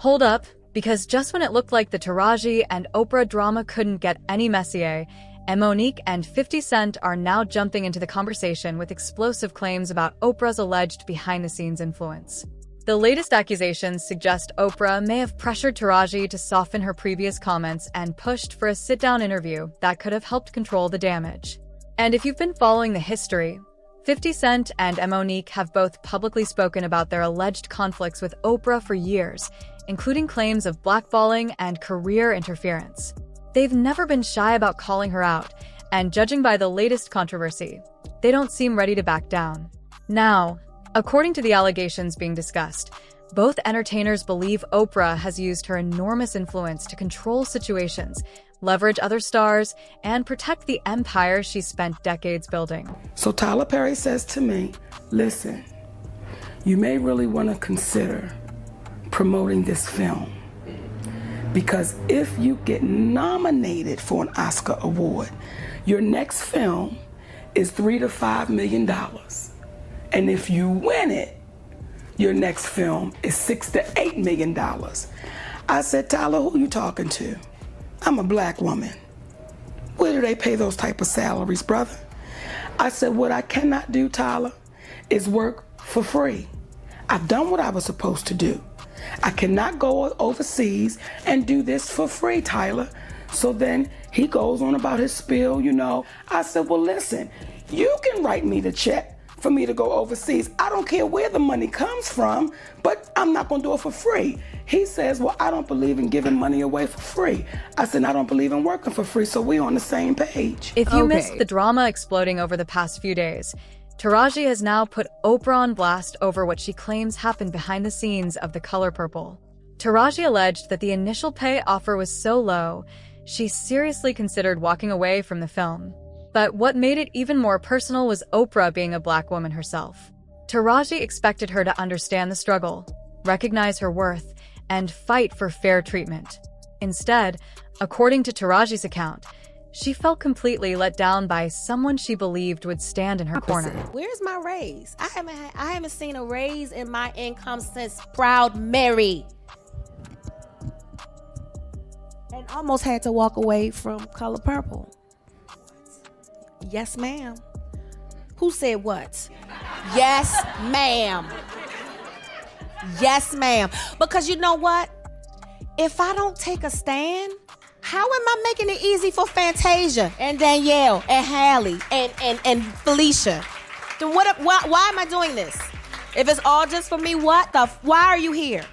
Hold up, because just when it looked like the Taraji and Oprah drama couldn't get any messier, Nique and 50 Cent are now jumping into the conversation with explosive claims about Oprah's alleged behind-the-scenes influence. The latest accusations suggest Oprah may have pressured Taraji to soften her previous comments and pushed for a sit-down interview that could have helped control the damage. And if you've been following the history, 50 Cent and Nique have both publicly spoken about their alleged conflicts with Oprah for years, including claims of blackballing and career interference. They've never been shy about calling her out, and judging by the latest controversy, they don't seem ready to back down. Now, according to the allegations being discussed, both entertainers believe Oprah has used her enormous influence to control situations, leverage other stars, and protect the empire she spent decades building. So Tyler Perry says to me, listen, you may really want to consider promoting this film, because if you get nominated for an Oscar award, your next film is $3 to $5 million. And if you win it, your next film is $6 to $8 million. I said, Tyler, who you talking to? I'm a black woman. Where do they pay those type of salaries, brother? I said, what I cannot do, Tyler, is work for free. I've done what I was supposed to do. I cannot go overseas and do this for free, Tyler. So then he goes on about his spiel, you know. I said, well, listen, you can write me the check for me to go overseas. I don't care where the money comes from, but I'm not gonna do it for free. He says, well, I don't believe in giving money away for free. I said, I don't believe in working for free, so we're on the same page. If you missed the drama exploding over the past few days, Taraji has now put Oprah on blast over what she claims happened behind the scenes of The Color Purple. Taraji alleged that the initial pay offer was so low, she seriously considered walking away from the film. But what made it even more personal was Oprah being a black woman herself. Taraji expected her to understand the struggle, recognize her worth, and fight for fair treatment. Instead, according to Taraji's account, she felt completely let down by someone she believed would stand in her corner. Where's my raise? I haven't seen a raise in my income since Proud Mary. And almost had to walk away from Color Purple. Yes, ma'am. Who said what? Yes, ma'am. Yes, ma'am. Because you know what? If I don't take a stand, how am I making it easy for Fantasia and Danielle and Hallie and Felicia? Then why am I doing this? If it's all just for me, why are you here?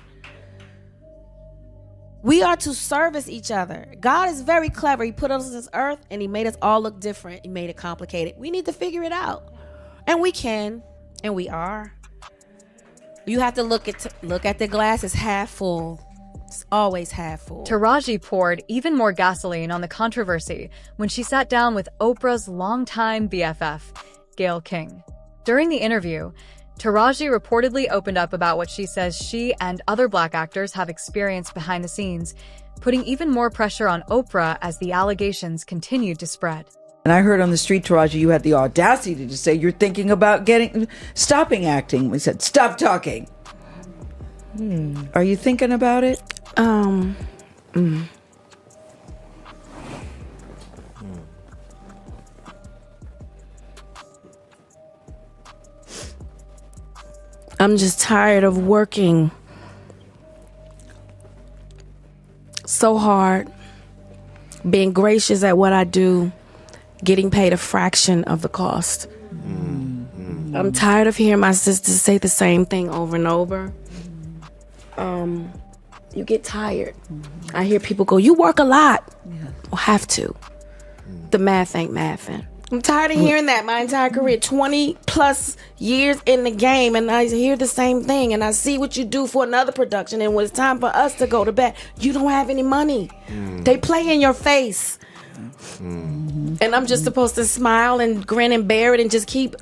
We are to service each other. God is very clever. He put us on this earth and he made us all look different. He made it complicated. We need to figure it out. And we can, and we are. You have to look at the glass as half full. It's always half full. Taraji poured even more gasoline on the controversy when she sat down with Oprah's longtime BFF, Gayle King. During the interview, Taraji reportedly opened up about what she says she and other black actors have experienced behind the scenes, putting even more pressure on Oprah as the allegations continued to spread. And I heard on the street, Taraji, you had the audacity to say you're thinking about stopping acting. We said, stop talking. Are you thinking about it? I'm just tired of working so hard, being gracious at what I do, getting paid a fraction of the cost. I'm tired of hearing my sisters say the same thing over and over. You get tired. I hear people go, you work a lot. Well, have to. The math ain't mathing. I'm tired of hearing that my entire career, 20 plus years in the game, and I hear the same thing, and I see what you do for another production, and when it's time for us to go to bed, you don't have any money. They play in your face. And I'm just supposed to smile and grin and bear it and just keep,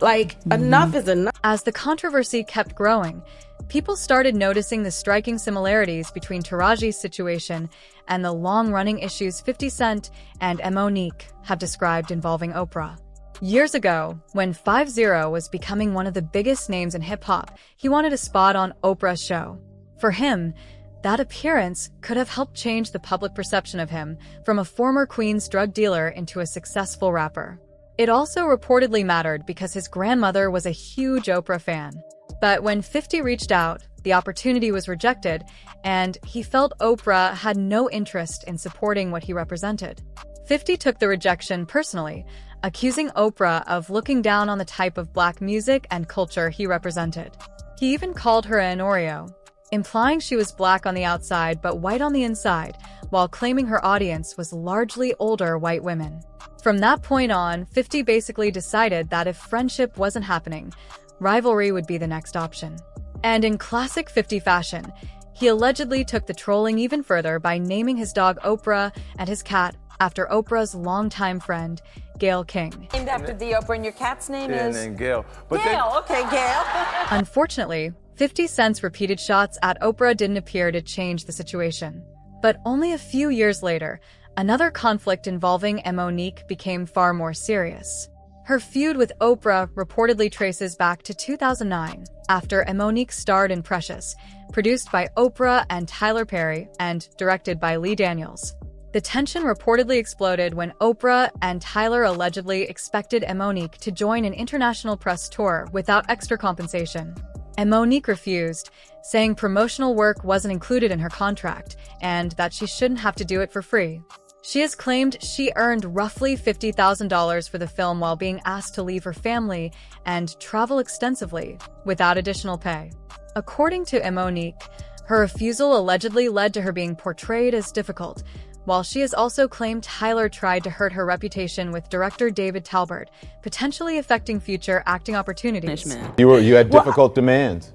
enough is enough. As the controversy kept growing, people started noticing the striking similarities between Taraji's situation and the long-running issues 50 Cent and Nique have described involving Oprah. Years ago, when 50 was becoming one of the biggest names in hip-hop, he wanted a spot on Oprah's show. For him, That appearance could have helped change the public perception of him from a former Queens drug dealer into a successful rapper. It also reportedly mattered because his grandmother was a huge Oprah fan. But when 50 reached out, the opportunity was rejected, and he felt Oprah had no interest in supporting what he represented. 50 took the rejection personally, accusing Oprah of looking down on the type of Black music and culture he represented. He even called her an Oreo, implying she was Black on the outside but white on the inside, while claiming her audience was largely older white women. From that point on, 50 basically decided that if friendship wasn't happening, rivalry would be the next option. And in classic 50 fashion, he allegedly took the trolling even further by naming his dog Oprah and his cat after Oprah's longtime friend, Gayle King. Named after the Oprah, and your cat's name is? And Gayle. Gayle, okay, Gayle. Unfortunately, 50 Cent's repeated shots at Oprah didn't appear to change the situation. But only a few years later, another conflict involving Nique became far more serious. Her feud with Oprah reportedly traces back to 2009, after Nique starred in Precious, produced by Oprah and Tyler Perry and directed by Lee Daniels. The tension reportedly exploded when Oprah and Tyler allegedly expected Nique to join an international press tour without extra compensation. Nique refused, saying promotional work wasn't included in her contract and that she shouldn't have to do it for free. She has claimed she earned roughly $50,000 for the film while being asked to leave her family and travel extensively without additional pay. According to Nique, her refusal allegedly led to her being portrayed as difficult, while she has also claimed Tyler tried to hurt her reputation with director David Talbert, potentially affecting future acting opportunities. You had difficult demands.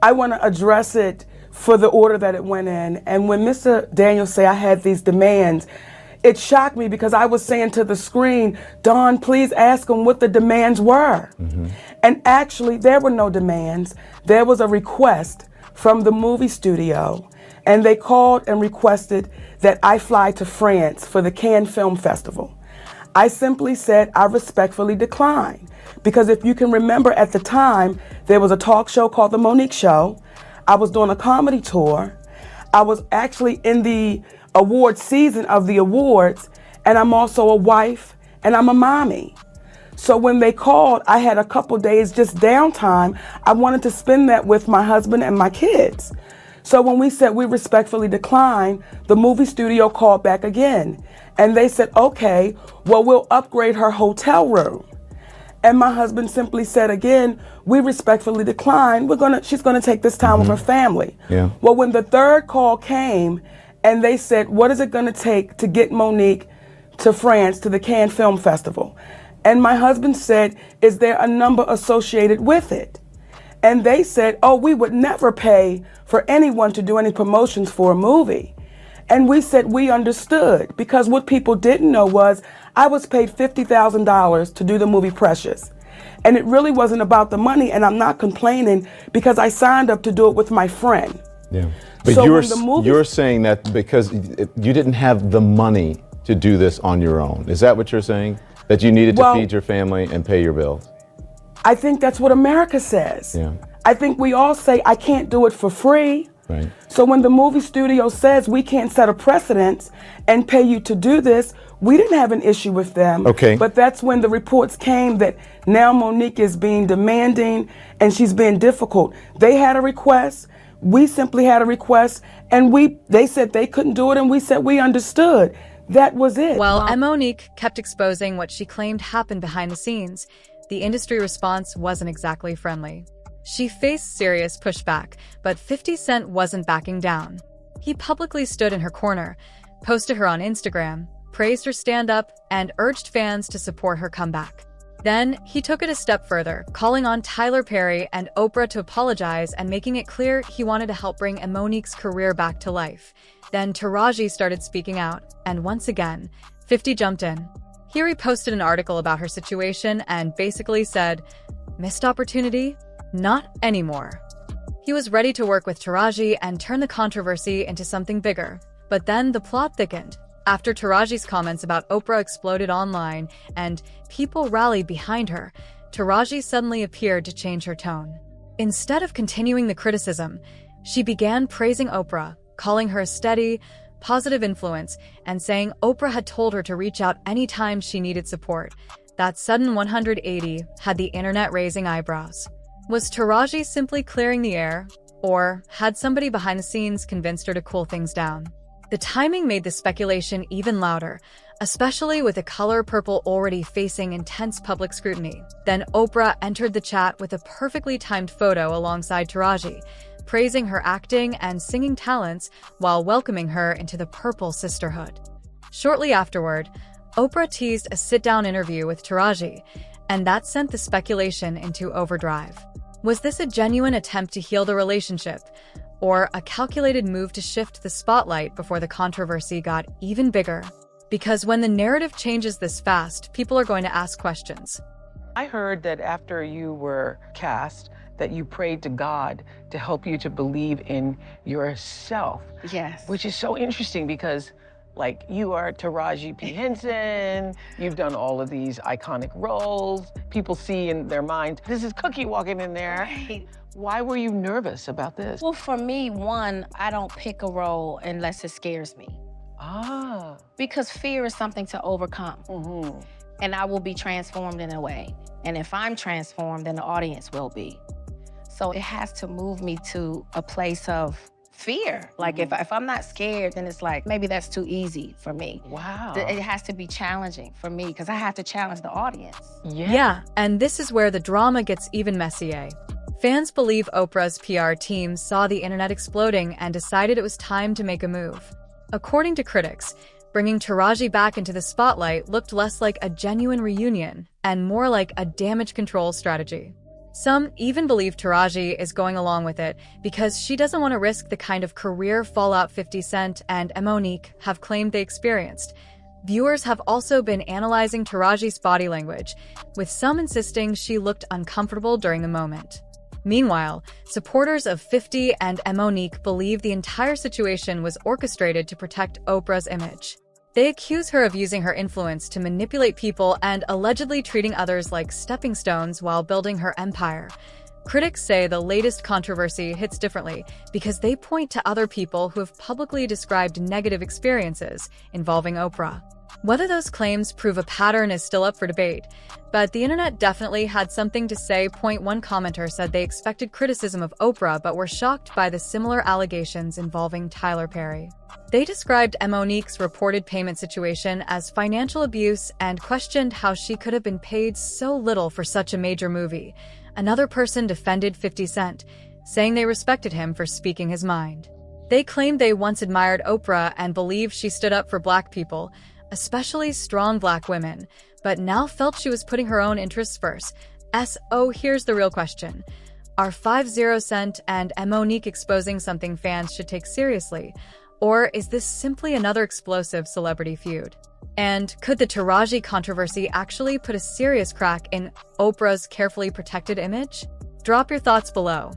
I want to address it for the order that it went in. And when Mr. Daniels say I had these demands, it shocked me because I was saying to the screen, Don, please ask them what the demands were. And actually, there were no demands. There was a request from the movie studio, and they called and requested that I fly to France for the Cannes Film Festival. I simply said I respectfully declined, because if you can remember at the time, there was a talk show called The Monique Show. I was doing a comedy tour. I was actually in the award season of the awards, and I'm also a wife, and I'm a mommy. So when they called, I had a couple days just downtime. I wanted to spend that with my husband and my kids. So when we said we respectfully declined, the movie studio called back again. And they said, okay, well, we'll upgrade her hotel room. And my husband simply said again, we respectfully decline. She's gonna take this time with her family. Yeah. Well, when the third call came and they said, what is it gonna take to get Monique to France, to the Cannes Film Festival? And my husband said, is there a number associated with it? And they said, oh, we would never pay for anyone to do any promotions for a movie. And we said we understood, because what people didn't know was I was paid $50,000 to do the movie Precious. And it really wasn't about the money, and I'm not complaining because I signed up to do it with my friend. Yeah. But So you're saying that because you didn't have the money to do this on your own. Is that what you're saying? That you needed to feed your family and pay your bills? I think that's what America says. Yeah. I think we all say, I can't do it for free. Right. So when the movie studio says we can't set a precedent and pay you to do this, we didn't have an issue with them. Okay. But that's when the reports came that now Monique is being demanding and she's being difficult. They had a request. We simply had a request, and they said they couldn't do it, and we said we understood. That was it. While Nique kept exposing what she claimed happened behind the scenes, the industry response wasn't exactly friendly. She faced serious pushback, but 50 Cent wasn't backing down. He publicly stood in her corner, posted her on Instagram, praised her stand-up, and urged fans to support her comeback. Then, he took it a step further, calling on Tyler Perry and Oprah to apologize and making it clear he wanted to help bring Monique's career back to life. Then Taraji started speaking out, and once again, 50 jumped in. He reposted an article about her situation and basically said, "Missed opportunity? Not anymore." He was ready to work with Taraji and turn the controversy into something bigger. But then the plot thickened. After Taraji's comments about Oprah exploded online and people rallied behind her, Taraji suddenly appeared to change her tone. Instead of continuing the criticism, she began praising Oprah, calling her a steady, positive influence and saying Oprah had told her to reach out anytime she needed support. That sudden 180 had the internet raising eyebrows. Was Taraji simply clearing the air, or had somebody behind the scenes convinced her to cool things down? The timing made the speculation even louder, especially with the color purple already facing intense public scrutiny. Then Oprah entered the chat with a perfectly timed photo alongside Taraji, praising her acting and singing talents while welcoming her into the Purple Sisterhood. Shortly afterward, Oprah teased a sit-down interview with Taraji, and that sent the speculation into overdrive. Was this a genuine attempt to heal the relationship, or a calculated move to shift the spotlight before the controversy got even bigger? Because when the narrative changes this fast, people are going to ask questions. I heard that after you were cast, that you prayed to God to help you to believe in yourself. Yes. Which is so interesting because, like, you are Taraji P. Henson, you've done all of these iconic roles. People see in their mind, this is Cookie walking in there. Right. Why were you nervous about this? Well, for me, one, I don't pick a role unless it scares me. Ah. Because fear is something to overcome. Mm-hmm. And I will be transformed in a way. And if I'm transformed, then the audience will be. So it has to move me to a place of fear. Like, if I'm not scared, then it's like, maybe that's too easy for me. Wow. It has to be challenging for me because I have to challenge the audience. Yeah, and this is where the drama gets even messier. Fans believe Oprah's PR team saw the internet exploding and decided it was time to make a move. According to critics, bringing Taraji back into the spotlight looked less like a genuine reunion and more like a damage control strategy. Some even believe Taraji is going along with it because she doesn't want to risk the kind of career fallout 50 Cent and Nique have claimed they experienced. Viewers have also been analyzing Taraji's body language, with some insisting she looked uncomfortable during the moment. Meanwhile, supporters of 50 and Nique believe the entire situation was orchestrated to protect Oprah's image. They accuse her of using her influence to manipulate people and allegedly treating others like stepping stones while building her empire. Critics say the latest controversy hits differently because they point to other people who have publicly described negative experiences involving Oprah. Whether those claims prove a pattern is still up for debate, but the internet definitely had something to say. One commenter said they expected criticism of Oprah but were shocked by the similar allegations involving Tyler Perry. They described Nique's reported payment situation as financial abuse and questioned how she could have been paid so little for such a major movie. Another person defended 50 Cent, saying they respected him for speaking his mind. They claimed they once admired Oprah and believed she stood up for Black people, especially strong Black women, but now felt she was putting her own interests first. So here's the real question. Are 50 Cent and Nique exposing something fans should take seriously? Or is this simply another explosive celebrity feud? And could the Taraji controversy actually put a serious crack in Oprah's carefully protected image? Drop your thoughts below.